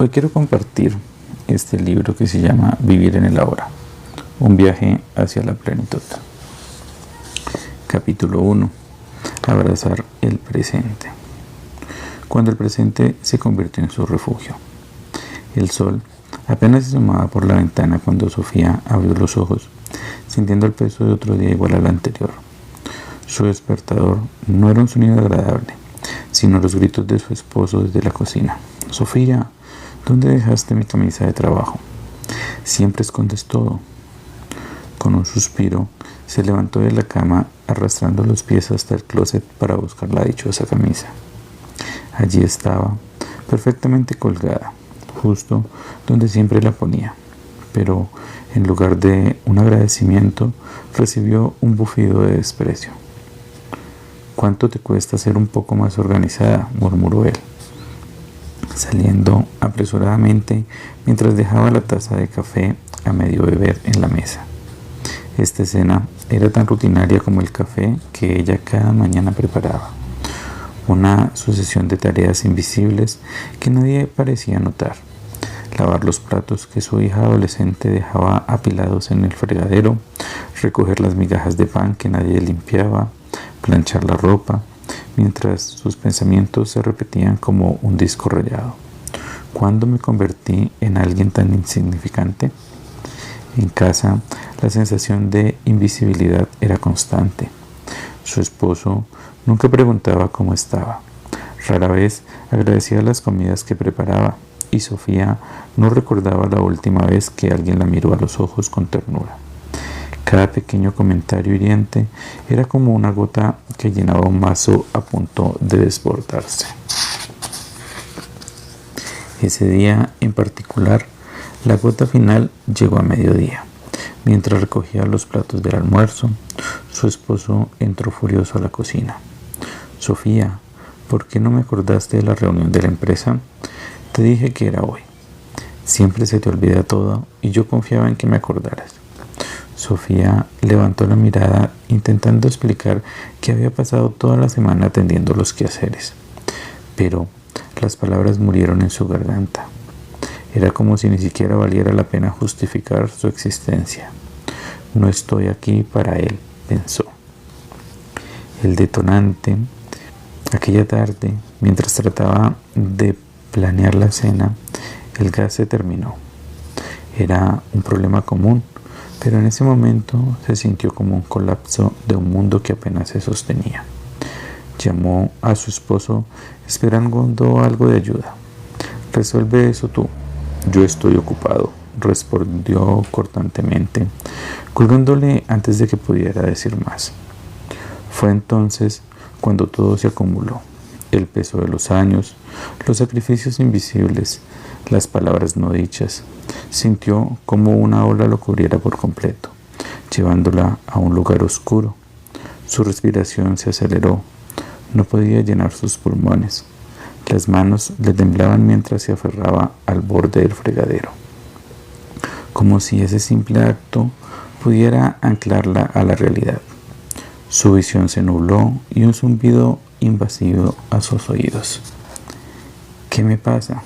Hoy quiero compartir este libro que se llama Vivir en el Ahora, un viaje hacia la plenitud. Capítulo 1. Abrazar el presente. Cuando el presente se convirtió en su refugio. El sol apenas se asomaba por la ventana cuando Sofía abrió los ojos, sintiendo el peso de otro día igual al anterior. Su despertador no era un sonido agradable, sino los gritos de su esposo desde la cocina. «Sofía, ¿dónde dejaste mi camisa de trabajo? Siempre escondes todo». Con un suspiro, se levantó de la cama, arrastrando los pies hasta el closet para buscar la dichosa camisa. Allí estaba, perfectamente colgada, justo donde siempre la ponía, pero en lugar de un agradecimiento, recibió un bufido de desprecio. «¿Cuánto te cuesta ser un poco más organizada?», murmuró él, saliendo apresuradamente mientras dejaba la taza de café a medio beber en la mesa. Esta escena era tan rutinaria como el café que ella cada mañana preparaba, una sucesión de tareas invisibles que nadie parecía notar. Lavar los platos que su hija adolescente dejaba apilados en el fregadero, recoger las migajas de pan que nadie limpiaba, planchar la ropa, mientras sus pensamientos se repetían como un disco rayado. ¿Cuándo me convertí en alguien tan insignificante? En casa, la sensación de invisibilidad era constante. Su esposo nunca preguntaba cómo estaba. Rara vez agradecía las comidas que preparaba, y Sofía no recordaba la última vez que alguien la miró a los ojos con ternura. Cada pequeño comentario hiriente era como una gota que llenaba un vaso a punto de desbordarse. Ese día en particular, la gota final llegó a mediodía. Mientras recogía los platos del almuerzo, su esposo entró furioso a la cocina. «Sofía, ¿por qué no me acordaste de la reunión de la empresa? Te dije que era hoy. Siempre se te olvida todo y yo confiaba en que me acordaras». Sofía levantó la mirada intentando explicar que había pasado toda la semana atendiendo los quehaceres, pero las palabras murieron en su garganta. Era como si ni siquiera valiera la pena justificar su existencia. «No estoy aquí para él», pensó. El detonante, aquella tarde, mientras trataba de planear la cena, el gas se terminó. Era un problema común, pero en ese momento se sintió como un colapso de un mundo que apenas se sostenía. Llamó a su esposo esperando algo de ayuda. «Resuelve eso tú. Yo estoy ocupado», respondió cortantemente, colgándole antes de que pudiera decir más. Fue entonces cuando todo se acumuló: el peso de los años, los sacrificios invisibles, las palabras no dichas. Sintió como una ola lo cubriera por completo, llevándola a un lugar oscuro. Su respiración se aceleró. No podía llenar sus pulmones. Las manos le temblaban mientras se aferraba al borde del fregadero, como si ese simple acto pudiera anclarla a la realidad. Su visión se nubló y un zumbido invasivo a sus oídos. «¿Qué me pasa?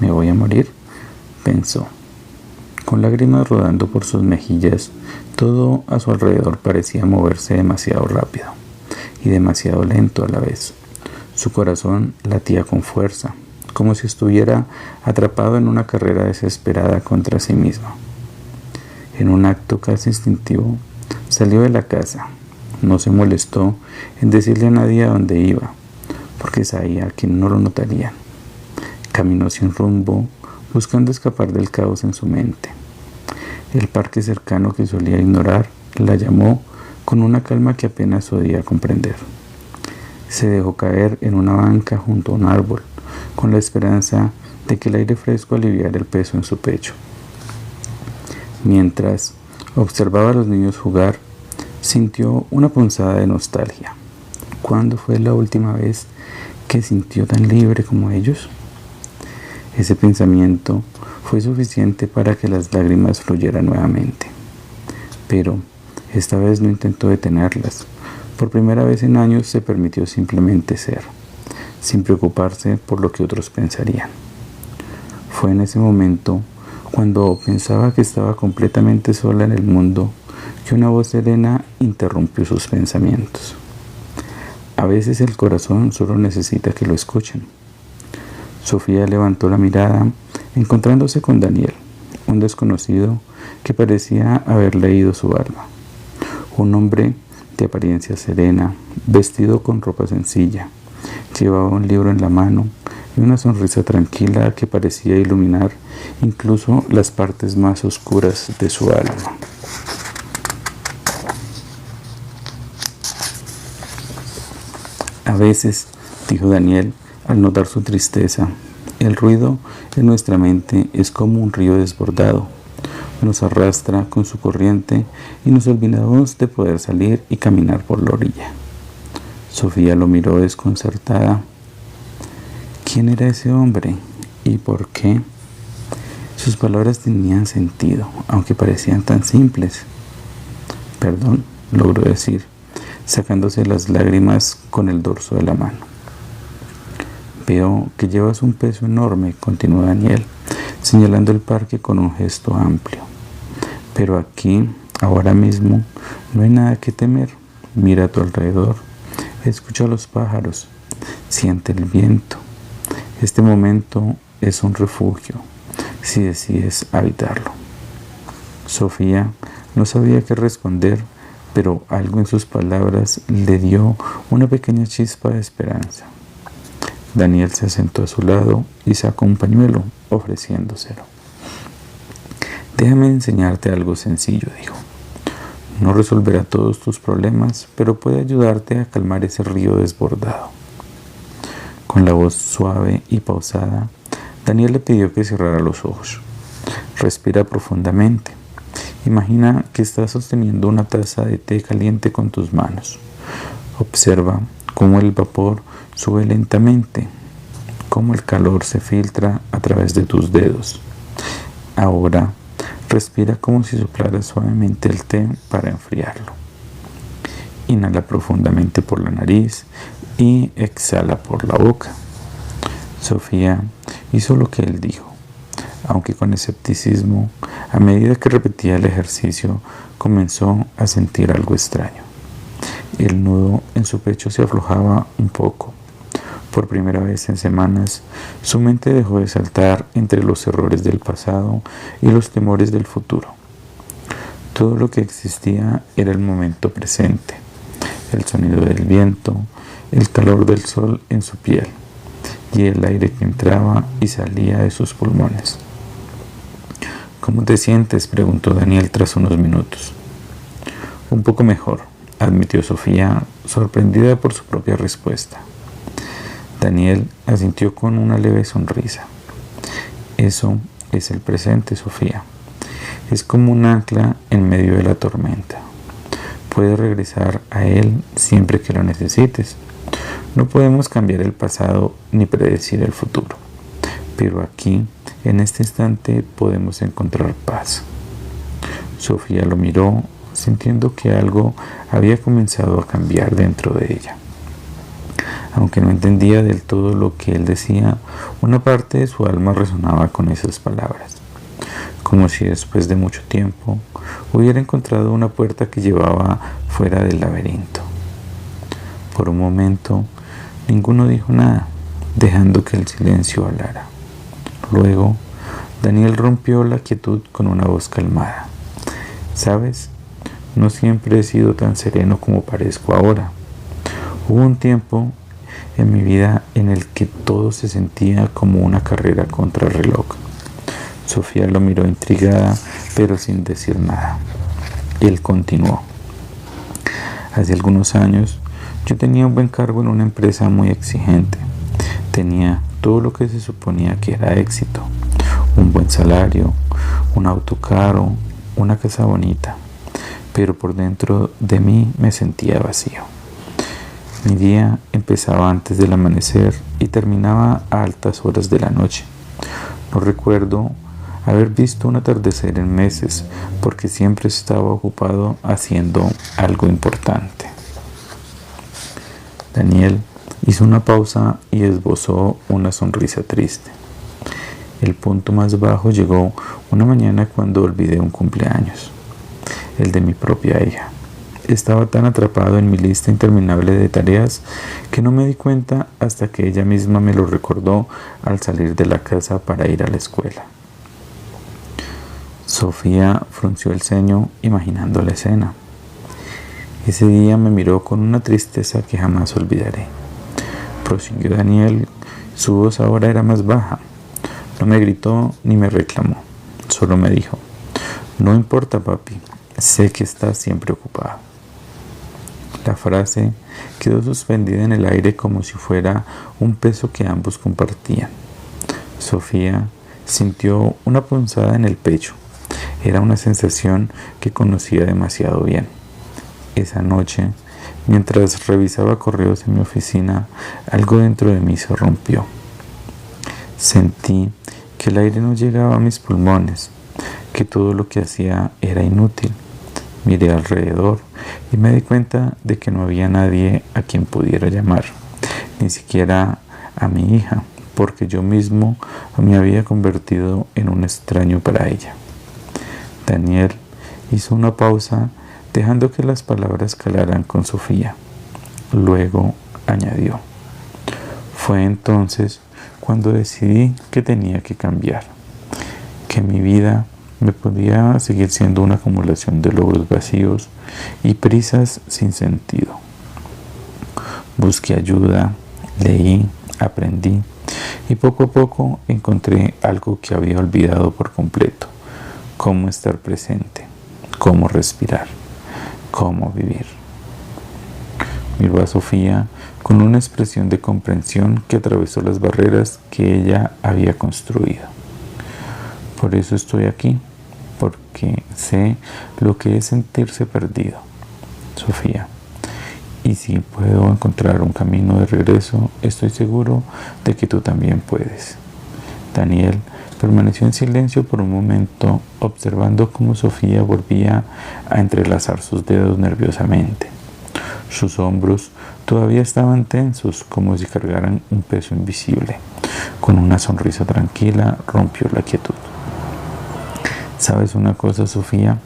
¿Me voy a morir?», pensó. Con lágrimas rodando por sus mejillas, todo a su alrededor parecía moverse demasiado rápido y demasiado lento a la vez. Su corazón latía con fuerza, como si estuviera atrapado en una carrera desesperada contra sí mismo. En un acto casi instintivo, salió de la casa. No se molestó en decirle a nadie a dónde iba, porque sabía que no lo notarían. Caminó sin rumbo, buscando escapar del caos en su mente. El parque cercano que solía ignorar la llamó con una calma que apenas podía comprender. Se dejó caer en una banca junto a un árbol, con la esperanza de que el aire fresco aliviara el peso en su pecho. Mientras observaba a los niños jugar, sintió una punzada de nostalgia. ¿Cuándo fue la última vez que sintió tan libre como ellos? Ese pensamiento fue suficiente para que las lágrimas fluyeran nuevamente. Pero esta vez no intentó detenerlas. Por primera vez en años se permitió simplemente ser, sin preocuparse por lo que otros pensarían. Fue en ese momento, cuando pensaba que estaba completamente sola en el mundo, que una voz serena interrumpió sus pensamientos. A veces el corazón solo necesita que lo escuchen. Sofía levantó la mirada, encontrándose con Daniel, un desconocido que parecía haber leído su alma. Un hombre de apariencia serena, vestido con ropa sencilla, llevaba un libro en la mano y una sonrisa tranquila que parecía iluminar incluso las partes más oscuras de su alma. A veces, dijo Daniel, al notar su tristeza, el ruido en nuestra mente es como un río desbordado. Nos arrastra con su corriente y nos olvidamos de poder salir y caminar por la orilla. Sofía lo miró desconcertada. ¿Quién era ese hombre? ¿Y por qué? Sus palabras tenían sentido, aunque parecían tan simples. Perdón, logró decir, sacándose las lágrimas con el dorso de la mano. Veo que llevas un peso enorme, continuó Daniel, señalando el parque con un gesto amplio. Pero aquí, ahora mismo, no hay nada que temer. Mira a tu alrededor, escucha a los pájaros, siente el viento. Este momento es un refugio, si decides habitarlo. Sofía no sabía qué responder, pero algo en sus palabras le dio una pequeña chispa de esperanza. Daniel se sentó a su lado y sacó un pañuelo, ofreciéndoselo. Déjame enseñarte algo sencillo, dijo. No resolverá todos tus problemas, pero puede ayudarte a calmar ese río desbordado. Con la voz suave y pausada, Daniel le pidió que cerrara los ojos. Respira profundamente. Imagina que estás sosteniendo una taza de té caliente con tus manos. Observa cómo el vapor sube lentamente, cómo el calor se filtra a través de tus dedos. Ahora, respira como si soplaras suavemente el té para enfriarlo. Inhala profundamente por la nariz y exhala por la boca. Sofía hizo lo que él dijo, aunque con escepticismo. A medida que repetía el ejercicio, comenzó a sentir algo extraño. El nudo en su pecho se aflojaba un poco. Por primera vez en semanas, su mente dejó de saltar entre los errores del pasado y los temores del futuro. Todo lo que existía era el momento presente, el sonido del viento, el calor del sol en su piel y el aire que entraba y salía de sus pulmones. ¿Cómo te sientes?, preguntó Daniel tras unos minutos. Un poco mejor, admitió Sofía, sorprendida por su propia respuesta. Daniel asintió con una leve sonrisa. Eso es el presente, Sofía. Es como un ancla en medio de la tormenta. Puedes regresar a él siempre que lo necesites. No podemos cambiar el pasado ni predecir el futuro, pero aquí, en este instante, podemos encontrar paz. Sofía lo miró, sintiendo que algo había comenzado a cambiar dentro de ella. Aunque no entendía del todo lo que él decía, una parte de su alma resonaba con esas palabras, como si después de mucho tiempo hubiera encontrado una puerta que llevaba fuera del laberinto. Por un momento, ninguno dijo nada, dejando que el silencio hablara. Luego, Daniel rompió la quietud con una voz calmada. ¿Sabes? No siempre he sido tan sereno como parezco ahora. Hubo un tiempo en mi vida en el que todo se sentía como una carrera contra el reloj. Sofía lo miró intrigada, pero sin decir nada. Él continuó. Hace algunos años, yo tenía un buen cargo en una empresa muy exigente. Tenía todo lo que se suponía que era éxito. Un buen salario, un auto caro, una casa bonita. Pero por dentro de mí me sentía vacío. Mi día empezaba antes del amanecer y terminaba a altas horas de la noche. No recuerdo haber visto un atardecer en meses, porque siempre estaba ocupado haciendo algo importante. Daniel hizo una pausa y esbozó una sonrisa triste. El punto más bajo llegó una mañana cuando olvidé un cumpleaños, el de mi propia hija. Estaba tan atrapado en mi lista interminable de tareas que no me di cuenta hasta que ella misma me lo recordó al salir de la casa para ir a la escuela. Sofía frunció el ceño imaginando la escena. Ese día me miró con una tristeza que jamás olvidaré. Prosiguió Daniel, su voz ahora era más baja. No me gritó ni me reclamó, solo me dijo: no importa, papi, sé que estás siempre ocupado. La frase quedó suspendida en el aire como si fuera un peso que ambos compartían. Sofía sintió una punzada en el pecho. Era una sensación que conocía demasiado bien. Esa noche, mientras revisaba correos en mi oficina, algo dentro de mí se rompió. Sentí que el aire no llegaba a mis pulmones, que todo lo que hacía era inútil. Miré alrededor y me di cuenta de que no había nadie a quien pudiera llamar, ni siquiera a mi hija, porque yo mismo me había convertido en un extraño para ella. Daniel hizo una pausa, dejando que las palabras calaran con Sofía. Luego añadió: fue entonces cuando decidí que tenía que cambiar, que mi vida me podía seguir siendo una acumulación de logros vacíos y prisas sin sentido. Busqué ayuda, leí, aprendí y poco a poco encontré algo que había olvidado por completo: cómo estar presente, cómo respirar, cómo vivir. Miró a Sofía con una expresión de comprensión que atravesó las barreras que ella había construido. Por eso estoy aquí, porque sé lo que es sentirse perdido, Sofía. Y si puedo encontrar un camino de regreso, estoy seguro de que tú también puedes. Daniel permaneció en silencio por un momento, observando cómo Sofía volvía a entrelazar sus dedos nerviosamente. Sus hombros todavía estaban tensos, como si cargaran un peso invisible. Con una sonrisa tranquila, rompió la quietud. ¿Sabes una cosa, Sofía?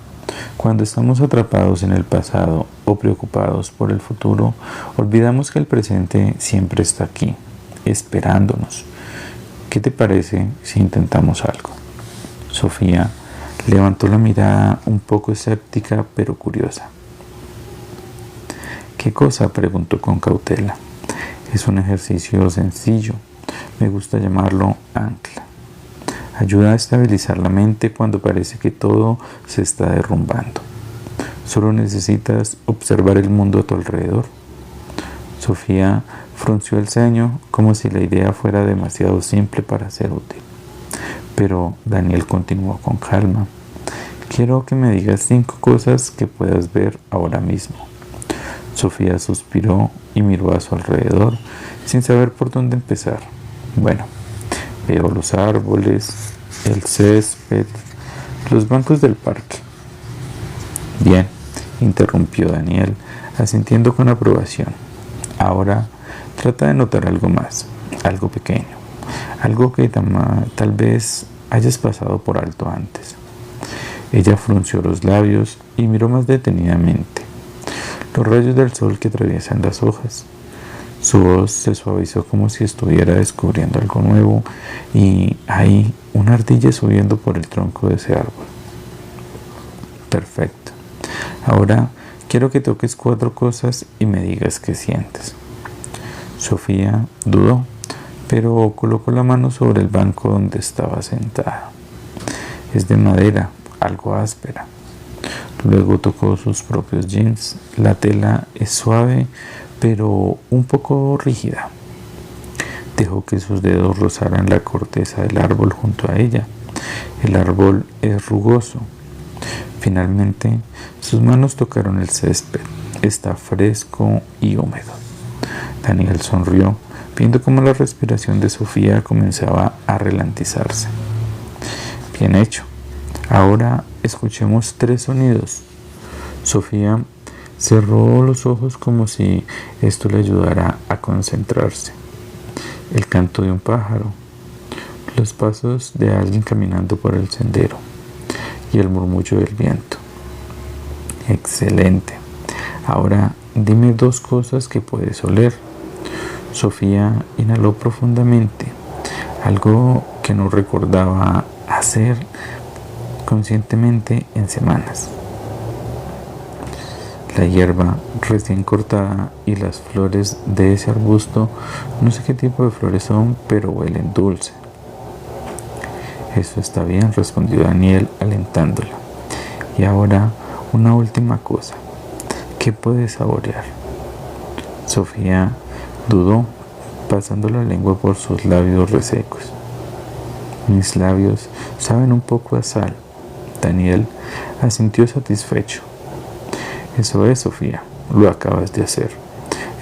Cuando estamos atrapados en el pasado o preocupados por el futuro, olvidamos que el presente siempre está aquí, esperándonos. ¿Qué te parece si intentamos algo? Sofía levantó la mirada un poco escéptica pero curiosa. ¿Qué cosa?, preguntó con cautela. Es un ejercicio sencillo. Me gusta llamarlo ancla. Ayuda a estabilizar la mente cuando parece que todo se está derrumbando. Solo necesitas observar el mundo a tu alrededor. Sofía frunció el ceño como si la idea fuera demasiado simple para ser útil. Pero Daniel continuó con calma. Quiero que me digas 5 cosas que puedas ver ahora mismo. Sofía suspiró y miró a su alrededor sin saber por dónde empezar. Bueno, veo los árboles, el césped, los bancos del parque. Bien, interrumpió Daniel, asintiendo con aprobación. Ahora trata de notar algo más, algo pequeño, algo que tal vez hayas pasado por alto antes. Ella frunció los labios y miró más detenidamente los rayos del sol que atraviesan las hojas. Su voz se suavizó como si estuviera descubriendo algo nuevo, y ahí una ardilla subiendo por el tronco de ese árbol. Perfecto. Ahora quiero que toques 4 cosas y me digas qué sientes. Sofía dudó, pero colocó la mano sobre el banco donde estaba sentada. Es de madera, algo áspera. Luego tocó sus propios jeans. La tela es suave, pero un poco rígida. Dejó que sus dedos rozaran la corteza del árbol junto a ella. El árbol es rugoso. Finalmente, sus manos tocaron el césped. Está fresco y húmedo. Daniel sonrió, viendo cómo la respiración de Sofía comenzaba a ralentizarse. Bien hecho. Ahora escuchemos 3 sonidos. Sofía cerró los ojos como si esto le ayudara a concentrarse. El canto de un pájaro, los pasos de alguien caminando por el sendero y el murmullo del viento. Excelente. Ahora dime 2 cosas que puedes oler. Sofía inhaló profundamente, algo que no recordaba hacer conscientemente en semanas. La hierba recién cortada y las flores de ese arbusto, no sé qué tipo de flores son, pero huelen dulce. Eso está bien, respondió Daniel alentándola. Y ahora una última cosa. ¿Qué puedes saborear? Sofía dudó, pasando la lengua por sus labios resecos. Mis labios saben un poco a sal. Daniel asintió satisfecho. Eso es, Sofía, lo acabas de hacer.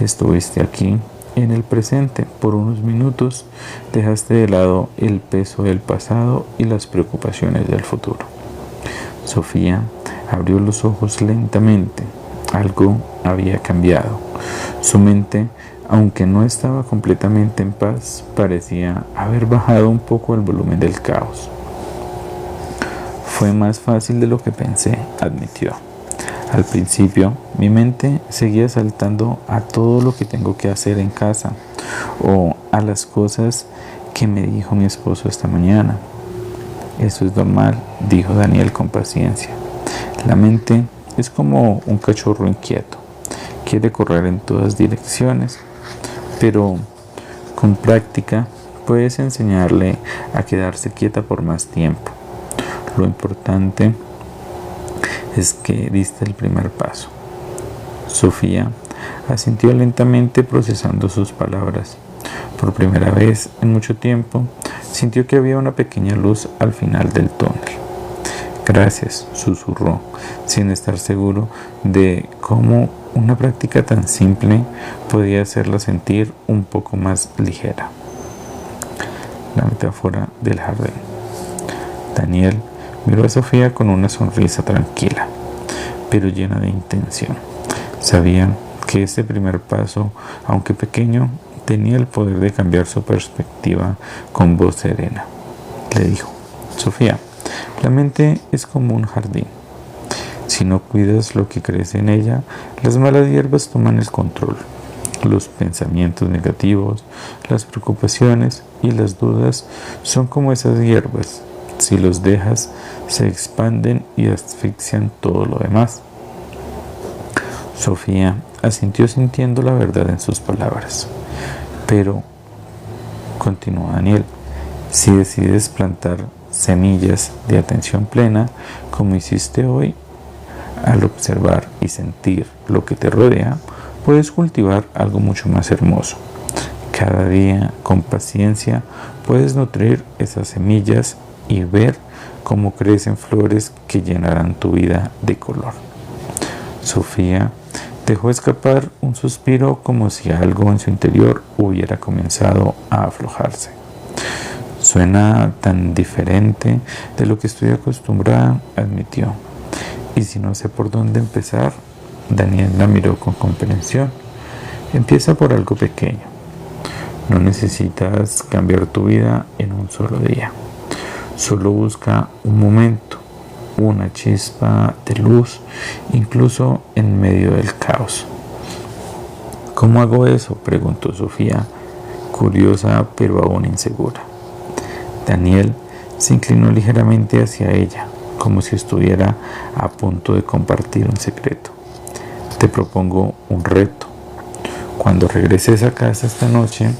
Estuviste aquí, en el presente, por unos minutos, dejaste de lado el peso del pasado y las preocupaciones del futuro. Sofía abrió los ojos lentamente. Algo había cambiado. Su mente, aunque no estaba completamente en paz, parecía haber bajado un poco el volumen del caos. Fue más fácil de lo que pensé, admitió. Al principio, mi mente seguía saltando a todo lo que tengo que hacer en casa o a las cosas que me dijo mi esposo esta mañana. Eso es normal, dijo Daniel con paciencia. La mente es como un cachorro inquieto. Quiere correr en todas direcciones, pero con práctica puedes enseñarle a quedarse quieta por más tiempo. Lo importante es que diste el primer paso. Sofía asintió lentamente procesando sus palabras. Por primera vez en mucho tiempo, sintió que había una pequeña luz al final del túnel. Gracias, susurró, sin estar seguro de cómo una práctica tan simple podía hacerla sentir un poco más ligera. La metáfora del jardín. Daniel miró a Sofía con una sonrisa tranquila, pero llena de intención. Sabía que este primer paso, aunque pequeño, tenía el poder de cambiar su perspectiva. Con voz serena le dijo: Sofía, la mente es como un jardín. Si no cuidas lo que crece en ella, las malas hierbas toman el control. Los pensamientos negativos, las preocupaciones y las dudas son como esas hierbas. Si los dejas, se expanden y asfixian todo lo demás. Sofía asintió sintiendo la verdad en sus palabras. Pero, continuó Daniel, si decides plantar semillas de atención plena, como hiciste hoy, al observar y sentir lo que te rodea, puedes cultivar algo mucho más hermoso. Cada día, con paciencia, puedes nutrir esas semillas y ver cómo crecen flores que llenarán tu vida de color. Sofía dejó escapar un suspiro como si algo en su interior hubiera comenzado a aflojarse. Suena tan diferente de lo que estoy acostumbrada, admitió. Y si no sé por dónde empezar, Daniel la miró con comprensión. Empieza por algo pequeño. No necesitas cambiar tu vida en un solo día. Solo busca un momento, una chispa de luz, incluso en medio del caos. ¿Cómo hago eso?, preguntó Sofía, curiosa pero aún insegura. Daniel se inclinó ligeramente hacia ella, como si estuviera a punto de compartir un secreto. Te propongo un reto. Cuando regreses a casa esta noche,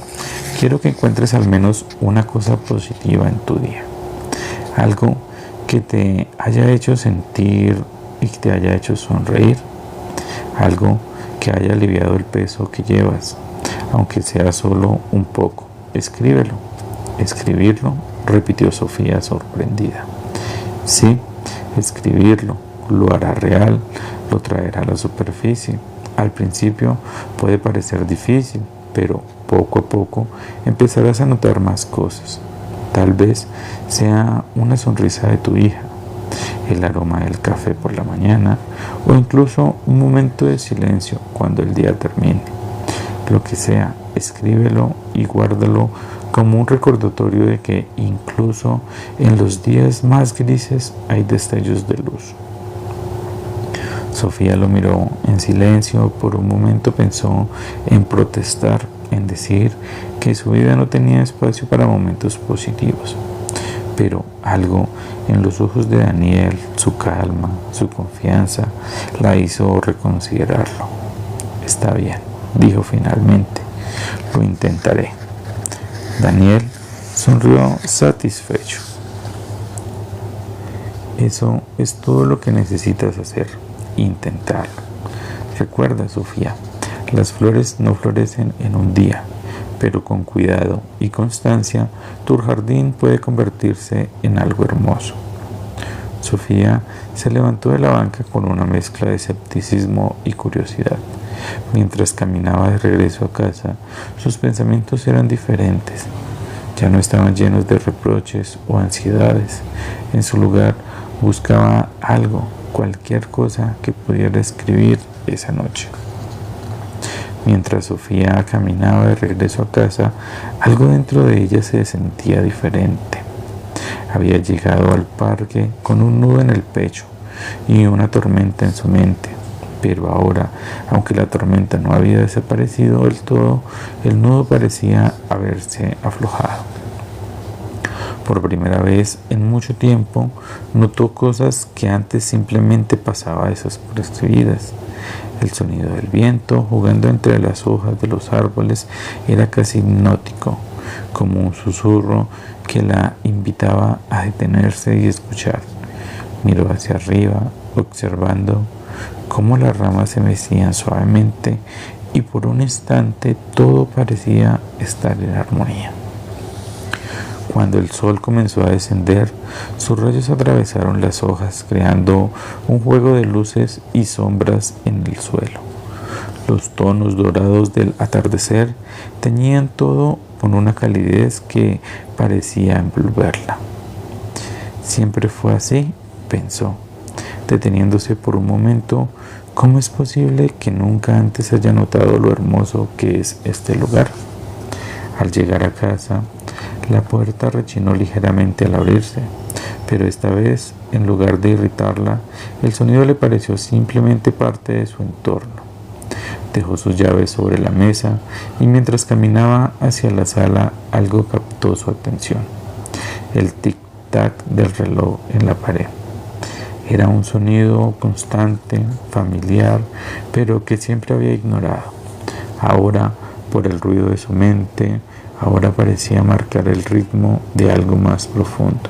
quiero que encuentres al menos una cosa positiva en tu día. Algo que te haya hecho sentir y que te haya hecho sonreír. Algo que haya aliviado el peso que llevas, aunque sea solo un poco. Escríbelo. Escribirlo, repitió Sofía sorprendida. Sí, escribirlo. Lo hará real, lo traerá a la superficie. Al principio puede parecer difícil, pero poco a poco empezarás a notar más cosas. Tal vez sea una sonrisa de tu hija, el aroma del café por la mañana o incluso un momento de silencio cuando el día termine. Lo que sea, escríbelo y guárdalo como un recordatorio de que incluso en los días más grises hay destellos de luz. Sofía lo miró en silencio. Por un momento pensó en protestar, en decir que su vida no tenía espacio para momentos positivos. Pero algo en los ojos de Daniel, su calma, su confianza, la hizo reconsiderarlo. Está bien, dijo finalmente, lo intentaré. Daniel sonrió satisfecho. Eso es todo lo que necesitas hacer, intentarlo. Recuerda, Sofía, las flores no florecen en un día, pero con cuidado y constancia, tu jardín puede convertirse en algo hermoso. Sofía se levantó de la banca con una mezcla de escepticismo y curiosidad. Mientras caminaba de regreso a casa, sus pensamientos eran diferentes. Ya no estaban llenos de reproches o ansiedades. En su lugar, buscaba algo, cualquier cosa que pudiera escribir esa noche. Mientras Sofía caminaba de regreso a casa, algo dentro de ella se sentía diferente. Había llegado al parque con un nudo en el pecho y una tormenta en su mente. Pero ahora, aunque la tormenta no había desaparecido del todo, el nudo parecía haberse aflojado. Por primera vez en mucho tiempo, notó cosas que antes simplemente pasaba desapercibidas. El sonido del viento jugando entre las hojas de los árboles era casi hipnótico, como un susurro que la invitaba a detenerse y escuchar. Miró hacia arriba, observando cómo las ramas se mecían suavemente y por un instante todo parecía estar en armonía. Cuando el sol comenzó a descender, sus rayos atravesaron las hojas, creando un juego de luces y sombras en el suelo. Los tonos dorados del atardecer teñían todo con una calidez que parecía envolverla. Siempre fue así, pensó, deteniéndose por un momento. ¿Cómo es posible que nunca antes haya notado lo hermoso que es este lugar? Al llegar a casa, la puerta rechinó ligeramente al abrirse, pero esta vez, en lugar de irritarla, el sonido le pareció simplemente parte de su entorno. Dejó sus llaves sobre la mesa y mientras caminaba hacia la sala, algo captó su atención: el tic-tac del reloj en la pared. Era un sonido constante, familiar, pero que siempre había ignorado. Ahora, por el ruido de su mente, ahora parecía marcar el ritmo de algo más profundo,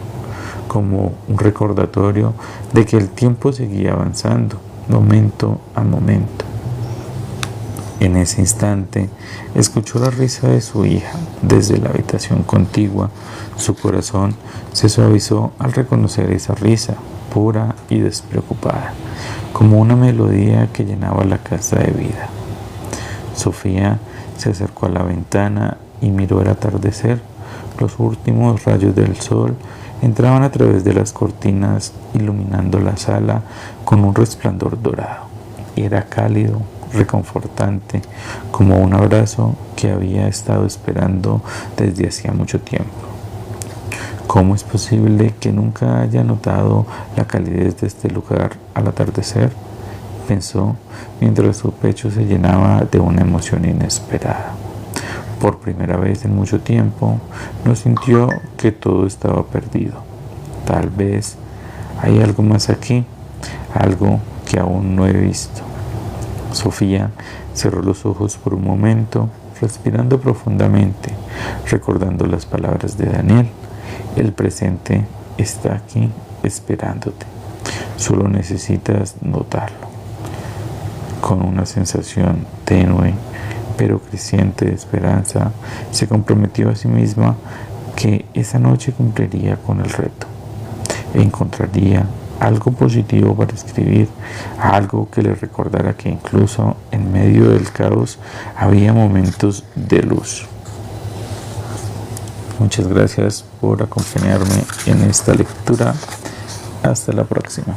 como un recordatorio de que el tiempo seguía avanzando, momento a momento. En ese instante, escuchó la risa de su hija desde la habitación contigua. Su corazón se suavizó al reconocer esa risa, pura y despreocupada, como una melodía que llenaba la casa de vida. Sofía se acercó a la ventana y miró el atardecer. Los últimos rayos del sol entraban a través de las cortinas, iluminando la sala con un resplandor dorado. Era cálido, reconfortante, como un abrazo que había estado esperando desde hacía mucho tiempo. ¿Cómo es posible que nunca haya notado la calidez de este lugar al atardecer?, pensó mientras su pecho se llenaba de una emoción inesperada. Por primera vez en mucho tiempo, no sintió que todo estaba perdido. Tal vez hay algo más aquí, algo que aún no he visto. Sofía cerró los ojos por un momento, respirando profundamente, recordando las palabras de Daniel: el presente está aquí esperándote, solo necesitas notarlo. Con una sensación tenue pero creciente de esperanza, se comprometió a sí misma que esa noche cumpliría con el reto e encontraría algo positivo para escribir, algo que le recordara que incluso en medio del caos había momentos de luz. Muchas gracias por acompañarme en esta lectura. Hasta la próxima.